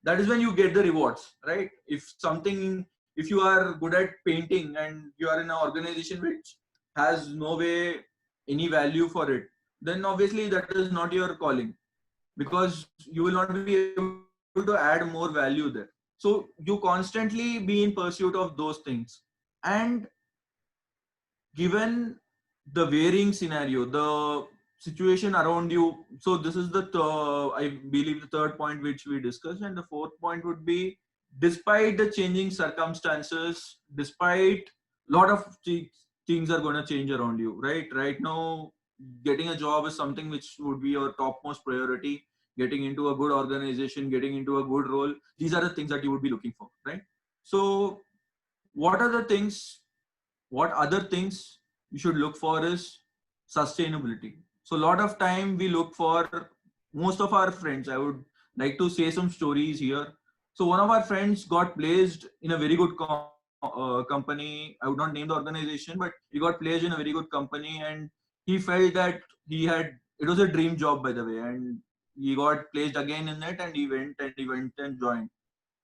that is when you get the rewards, right? If you are good at painting and you are in an organization which has no way any value for it, then obviously that is not your calling, because you will not be able to add more value there. So you constantly be in pursuit of those things. And given the varying scenario, the situation around you, so this is the I believe the third point which we discussed, and the fourth point would be, despite the changing circumstances, despite lot of things are going to change around you, right now getting a job is something which would be your topmost priority. Getting into a good organization, getting into a good role, these are the things that you would be looking for, right? So what are the things, what other things you should look for is sustainability. So a lot of time we look for, most of our friends, I would like to say some stories here. So one of our friends got placed in a very good company. I would not name the organization, but he got placed in a very good company, and he felt that it was a dream job, by the way, and he got placed again in it, and he went and joined.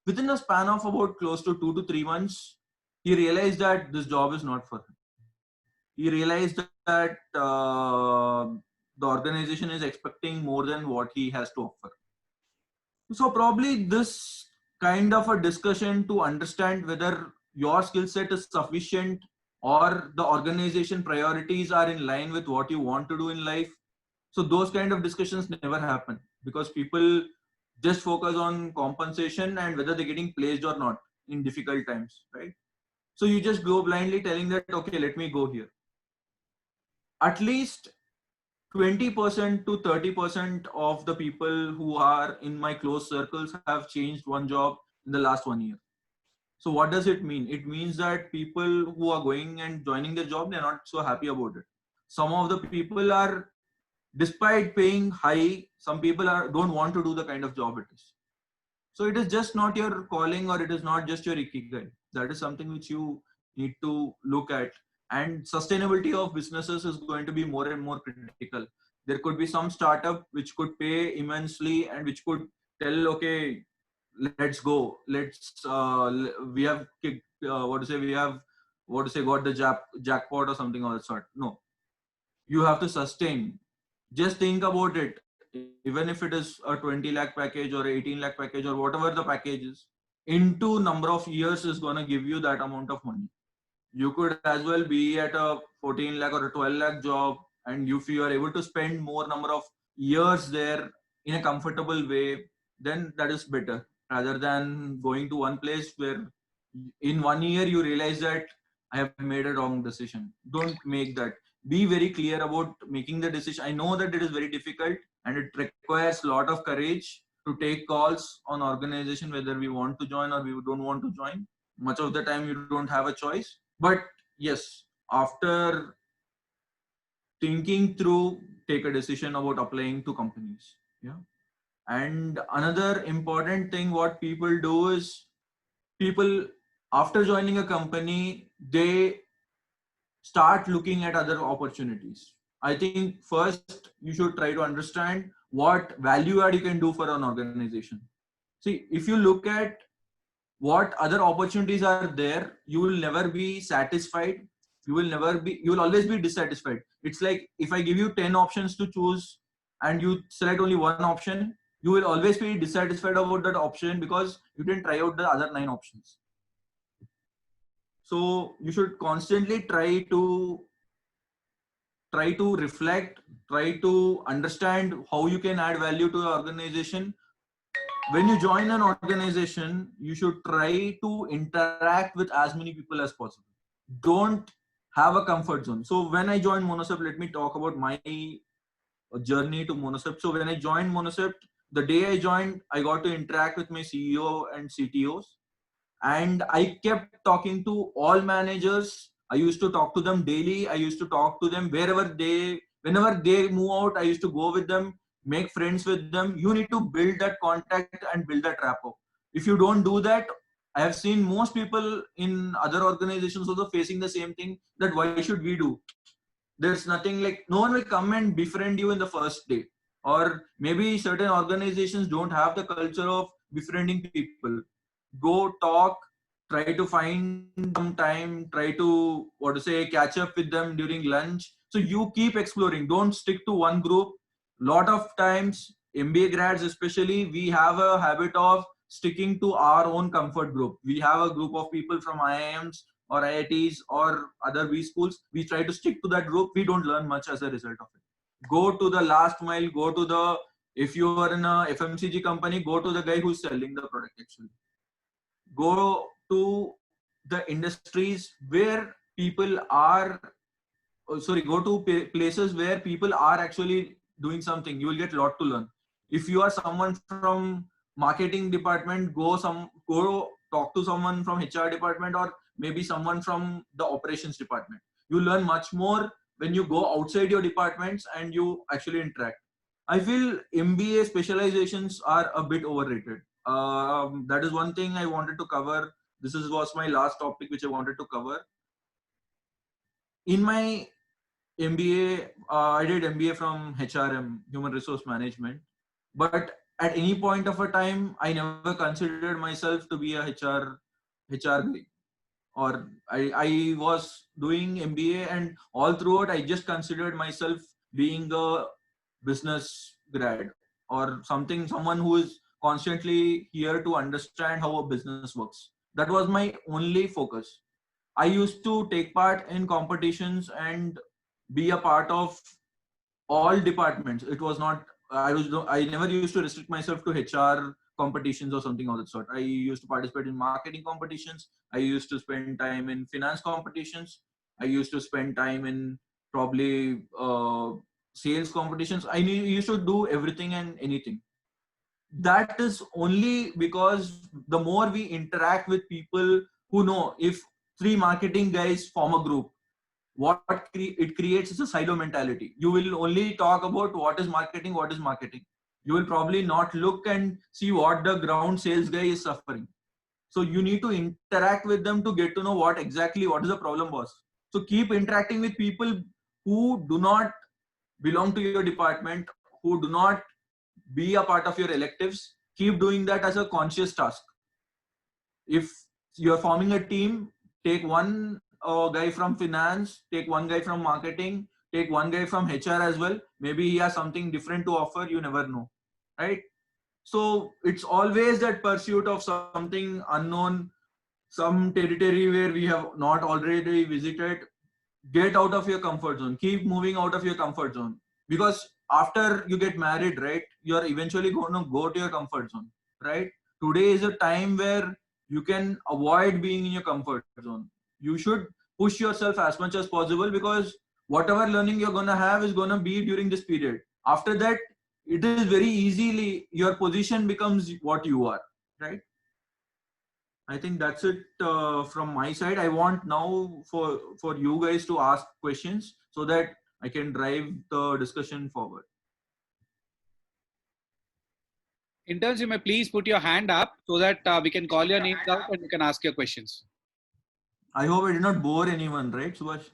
Within a span of about close to 2 to 3 months, he realized that this job is not for him. He realized that the organization is expecting more than what he has to offer. So probably this kind of a discussion to understand whether your skill set is sufficient or the organization priorities are in line with what you want to do in life. So those kind of discussions never happen, because people just focus on compensation and whether they're getting placed or not in difficult times, right? So you just go blindly telling that, okay, let me go here. At least 20% to 30% of the people who are in my close circles have changed one job in the last 1 year. So what does it mean? It means that people who are going and joining the job, they're not so happy about it. Some of the people are, despite paying high, some people don't want to do the kind of job it is. So it is just not your calling, or it is not just your ikigai. That is something which you need to look at. And sustainability of businesses is going to be more and more critical. There could be some startup which could pay immensely and which could tell, okay, let's go. We have got the jackpot or something of that sort. No, you have to sustain. Just think about it. Even if it is a 20 lakh package or 18 lakh package or whatever the package is, into number of years is going to give you that amount of money. You could as well be at a 14 lakh or a 12 lakh job, and if you are able to spend more number of years there in a comfortable way, then that is better, rather than going to one place where in 1 year you realize that I have made a wrong decision. Don't make that. Be very clear about making the decision. I know that it is very difficult and it requires a lot of courage to take calls on organization whether we want to join or we don't want to join. Much of the time you don't have a choice. But yes, after thinking through, take a decision about applying to companies. Yeah. And another important thing what people do is, people after joining a company, they start looking at other opportunities. I think first you should try to understand what value add you can do for an organization. See, if you look at what other opportunities are there, you will never be satisfied. You will always be dissatisfied. It's like if I give you 10 options to choose and you select only one option, you will always be dissatisfied about that option because you didn't try out the other 9 options. So you should constantly try to reflect, try to understand how you can add value to the organization. When you join an organization, you should try to interact with as many people as possible. Don't have a comfort zone. So when I joined Monocept, let me talk about my journey to Monocept. So when I joined Monocept, the day I joined, I got to interact with my CEO and CTOs, and I kept talking to all managers. I used to talk to them daily. I used to talk to them whenever they move out, I used to go with them, make friends with them. You need to build that contact and build that rapport. If you don't do that, I have seen most people in other organizations also facing the same thing, that why should we do? There's nothing, like no one will come and befriend you in the first day. Or maybe certain organizations don't have the culture of befriending people. Go talk, try to find some time, try to what to say, catch up with them during lunch. So you keep exploring. Don't stick to one group. Lot of times, MBA grads especially, we have a habit of sticking to our own comfort group. We have a group of people from IIMs or IITs or other B schools. We try to stick to that group. We don't learn much as a result of it. Go to the last mile. Go to the, if you are in a FMCG company, go to the guy who's selling the product actually. Go to the industries where people are, sorry, go to places where people are actually doing something. You will get a lot to learn. If you are someone from marketing department, go talk to someone from HR department, or maybe someone from the operations department. You learn much more when you go outside your departments and you actually interact. I feel MBA specializations are a bit overrated. That is one thing I wanted to cover. Was my last topic which I wanted to cover. In my MBA, I did MBA from HRM, Human Resource Management. But at any point of a time, I never considered myself to be a HR guy. Or I was doing MBA, and all throughout, I just considered myself being a business grad or someone who is constantly here to understand how a business works. That was my only focus. I used to take part in competitions and be a part of all departments. It was not, I never used to restrict myself to HR competitions or something of that sort. I used to participate in marketing competitions. I used to spend time in finance competitions. I used to spend time in probably sales competitions. Used to do everything and anything. That is only because the more we interact with people who know, if three marketing guys form a group, it creates is a silo mentality. You will only talk about what is marketing, what is marketing. You will probably not look and see what the ground sales guy is suffering. So you need to interact with them to get to know what is the problem was. So keep interacting with people who do not belong to your department, who do not be a part of your electives. Keep doing that as a conscious task. If you're forming a team, take one guy from finance, take one guy from marketing, take one guy from HR as well. Maybe he has something different to offer. You never know, right? So it's always that pursuit of something unknown, some territory where we have not already visited. Get out of your comfort zone. Keep moving out of your comfort zone, because after you get married, right, you're eventually going to go to your comfort zone, right? Today is a time where you can avoid being in your comfort zone. You should push yourself as much as possible, because whatever learning you're going to have is going to be during this period. After that, it is very easily your position becomes what you are, right? I think that's it from my side. I want now for you guys to ask questions so that I can drive the discussion forward. Interns, you may please put your hand up so that we can call your names out and you can ask your questions. I hope I did not bore anyone, right, Subhash?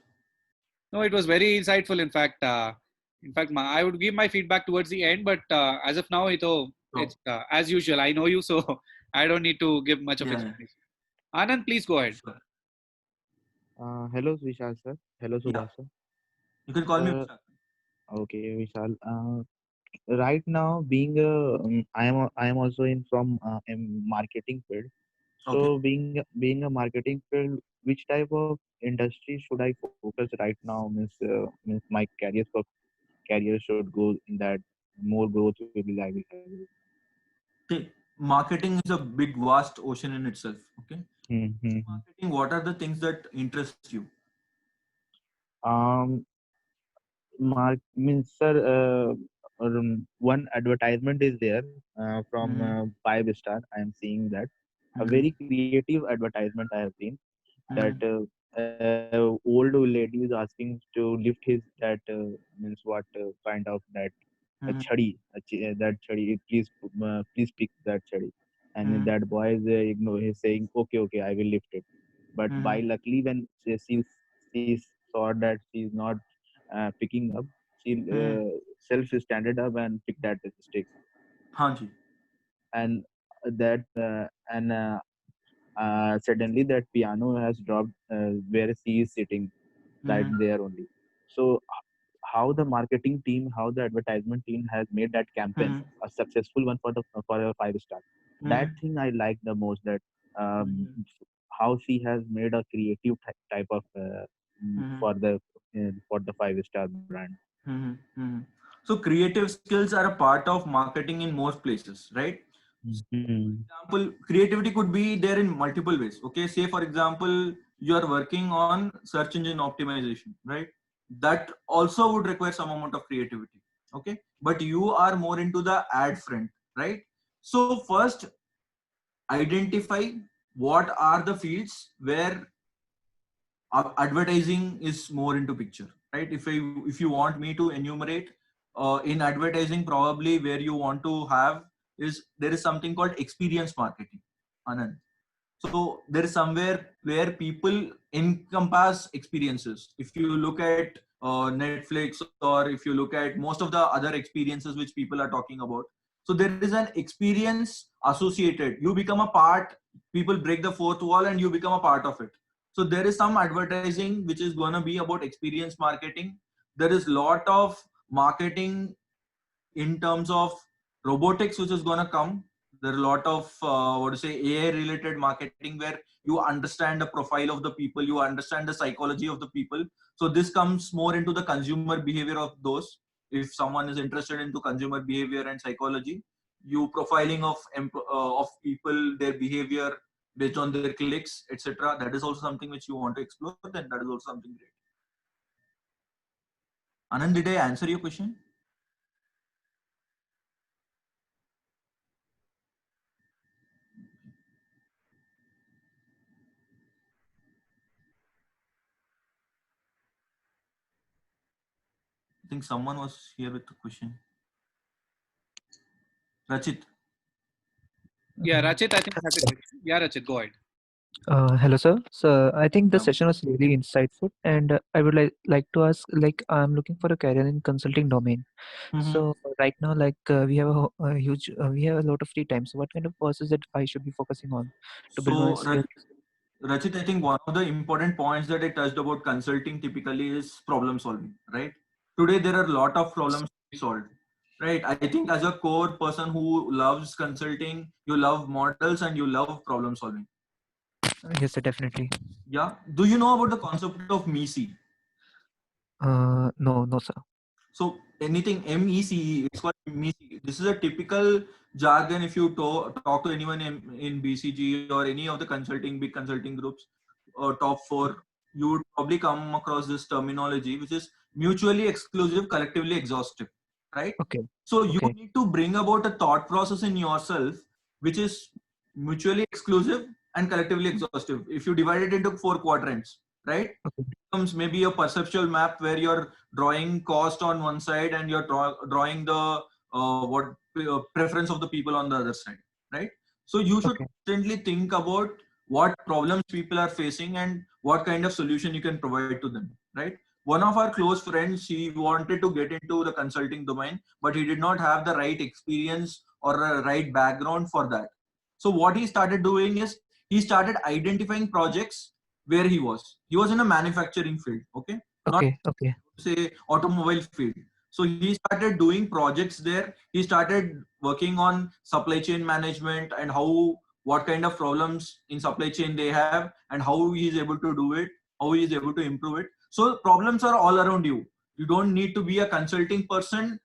No, it was very insightful. In fact, I would give my feedback towards the end, but as of now, it's as usual. I know you, so I don't need to give much of explanation. Anand, please go ahead. Sure. Hello, Vishal sir. Hello, Yeah. Subhash sir. You can call me Uh, Vishal. okay, Vishal. Right now, I am also in from marketing field. Okay. So, being a marketing field, which type of industry should I focus right now? Means my career should go in that more growth will be like. See, marketing is a big, vast ocean in itself. Okay. Mm-hmm. Marketing, what are the things that interest you? Um, Mark means sir, one advertisement is there from Mm-hmm. 5 star. I am seeing that a Mm-hmm. very creative advertisement I have seen that Mm-hmm. old lady is asking to lift his that means what kind of that a Mm-hmm. chadi that chadi please pick that chadi and Mm-hmm. that boy is he's saying okay I will lift it but by Mm-hmm. luckily when she saw that she's not picking up she Mm-hmm. self standard up and picked that stick Haan ji. and that and suddenly that piano has dropped where she is sitting right Mm-hmm. there only. So how the marketing team, how the advertisement team has made that campaign Mm-hmm. a successful one for a 5 star. That Mm-hmm. thing I like the most. That um, Mm-hmm. how she has made a creative type of Mm-hmm. for the 5 star brand. Mm-hmm. Mm-hmm. So creative skills are a part of marketing in most places, right? Mm-hmm. Example, creativity could be there in multiple ways. Okay, say for example, you are working on search engine optimization, right? That also would require some amount of creativity. Okay, but you are more into the ad front, right? So first, identify what are the fields where advertising is more into picture, right? If you want me to enumerate in advertising, probably where you want to have is there is something called experience marketing, Anand. So there is somewhere where people encompass experiences. If you look at Netflix, or if you look at most of the other experiences which people are talking about, so there is an experience associated. You become a part. People break the fourth wall, and you become a part of it. So there is some advertising which is going to be about experience marketing. There is lot of marketing in terms of robotics which is going to come. There are a lot of what to say AI related marketing, where you understand the profile of the people, you understand the psychology of the people. So this comes more into the consumer behavior of those. If someone is interested into consumer behavior and psychology, you profiling of people, their behavior based on their clicks, etc., that is also something which you want to explore, then that is also something great. Anand, did I answer your question? I think someone was here with the question. Rachit. Yeah, Rachit, I think has a question. Yeah, Rachit, go ahead. Hello, sir. So I think the Yeah. session was really insightful, and I would like to ask, like, I'm looking for a career in consulting domain. Mm-hmm. So right now, like, we have a huge, we have a lot of free time. So what kind of courses that I should be focusing on to build my So, skills? Rachit, I think one of the important points that I touched about consulting typically is problem solving, right? Today, there are a lot of Yes, problems to be solved, right? I think as a core person who loves consulting, you love models and you love problem solving. yes, sir, definitely. Yeah. Do you know about the concept of MECE? No, no, sir. So anything MECE, it's called MECE. This is a typical jargon. If you talk to anyone in BCG or any of the big consulting groups, top four, you would probably come across this terminology, which is mutually exclusive, collectively exhaustive, right? Okay, So you okay, need to bring about a thought process in yourself, which is mutually exclusive and collectively exhaustive. If you divide it into four quadrants, right? okay, Becomes maybe a perceptual map where you're drawing cost on one side and you're drawing the what preference of the people on the other side, right? So you should okay, constantly think about what problems people are facing and what kind of solution you can provide to them, right? One of our close friends, he wanted to get into the consulting domain, but he did not have the right experience or a right background for that. So what he started doing is he started identifying projects where he was in a manufacturing field, okay, not okay, okay, say automobile field. So he started doing projects there. He started working on supply chain management and how what kind of problems in supply chain they have and how he is able to do it, how he is able to improve it. So problems are all around you. You don't need to be a consulting person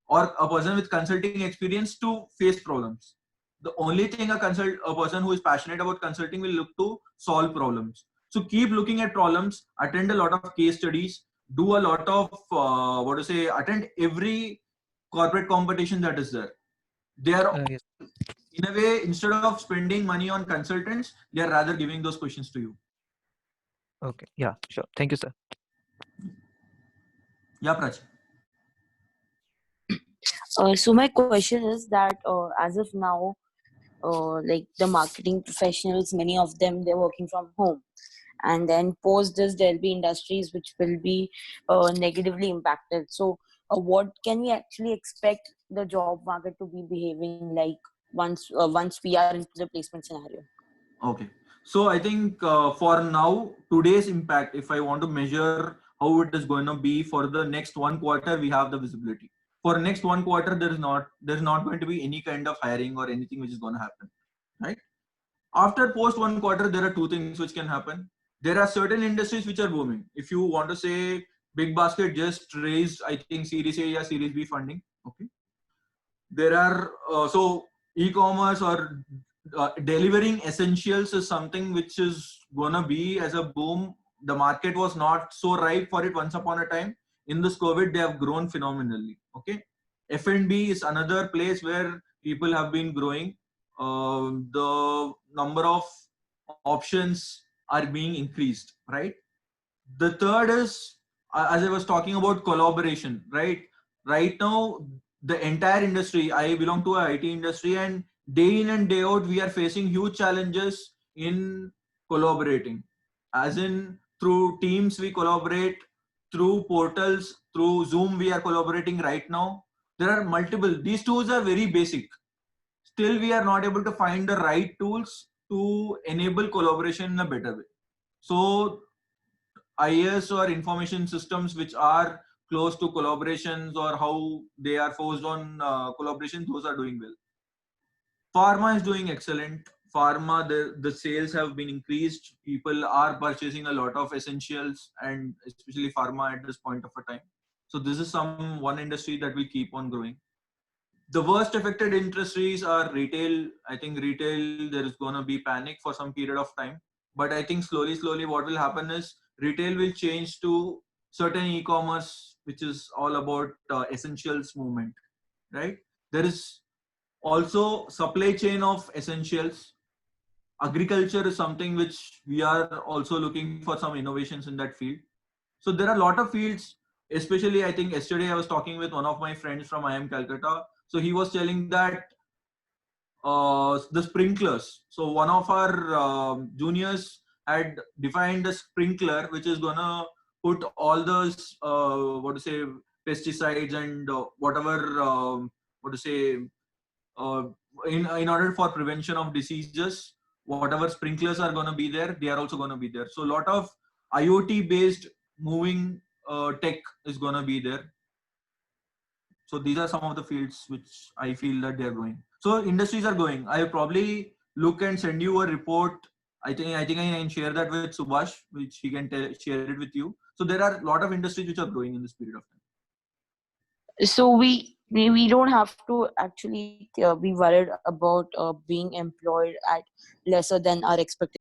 or a person with consulting experience to face problems. The only thing a person who is passionate about consulting will look to solve problems. So keep looking at problems, attend a lot of case studies, do a lot of what to say, attend every corporate competition that is there. They are yes, in a way, instead of spending money on consultants, they are rather giving those questions to you. okay. Yeah, sure. Thank you, sir. Yeah, Prach. So my question is that as of now, like the marketing professionals, many of them they're working from home, and then post this there'll be industries which will be negatively impacted. So what can we actually expect the job market to be behaving like once we are into the placement scenario? Okay. So I think for now, today's impact, if I want to measure how it is going to be for the next 1 quarter, we have the visibility. For next 1 quarter, there's not going to be any kind of hiring or anything which is going to happen, right? After post 1 quarter, there are two things which can happen. There are certain industries which are booming. If you want to say, Big Basket just raised, I think, Series A or Series B funding. Okay. There are so e-commerce or delivering essentials is something which is gonna be as a boom. The market was not so ripe for it once upon a time. In this COVID, they have grown phenomenally. Okay, F&B is another place where people have been growing. The number of options are being increased, right? The third is, as I was talking about collaboration, right? Right now, the entire industry, I belong to a IT industry, and day in and day out, we are facing huge challenges in collaborating. As in, through Teams, we collaborate, through portals, through Zoom, we are collaborating right now. There are multiple, these tools are very basic. Still, we are not able to find the right tools to enable collaboration in a better way. So IS or information systems which are close to collaborations or how they are forced on collaboration, those are doing well. Pharma is doing excellent. Pharma, the sales have been increased. People are purchasing a lot of essentials and especially pharma at this point of a time. So this is one industry that will keep on growing. The worst affected industries are retail. I think retail, there is going to be panic for some period of time. But I think slowly, what will happen is retail will change to certain e-commerce, which is all about essentials movement, right? There is also supply chain of essentials. Agriculture is something which we are also looking for some innovations in that field. So there are a lot of fields, especially I think yesterday I was talking with one of my friends from IIM Calcutta. So he was telling that the sprinklers. So one of our juniors had defined a sprinkler which is gonna put all those pesticides and whatever uh, in order for prevention of diseases. Whatever sprinklers are gonna be there, they are also gonna be there. So a lot of IoT based moving tech is gonna be there. So these are some of the fields which I feel that they are growing. So industries are growing. I probably look and send you a report. I think I can share that with Subhash, which he can share it with you. So there are a lot of industries which are growing in this period of time. So we don't have to actually be worried about being employed at lesser than our expected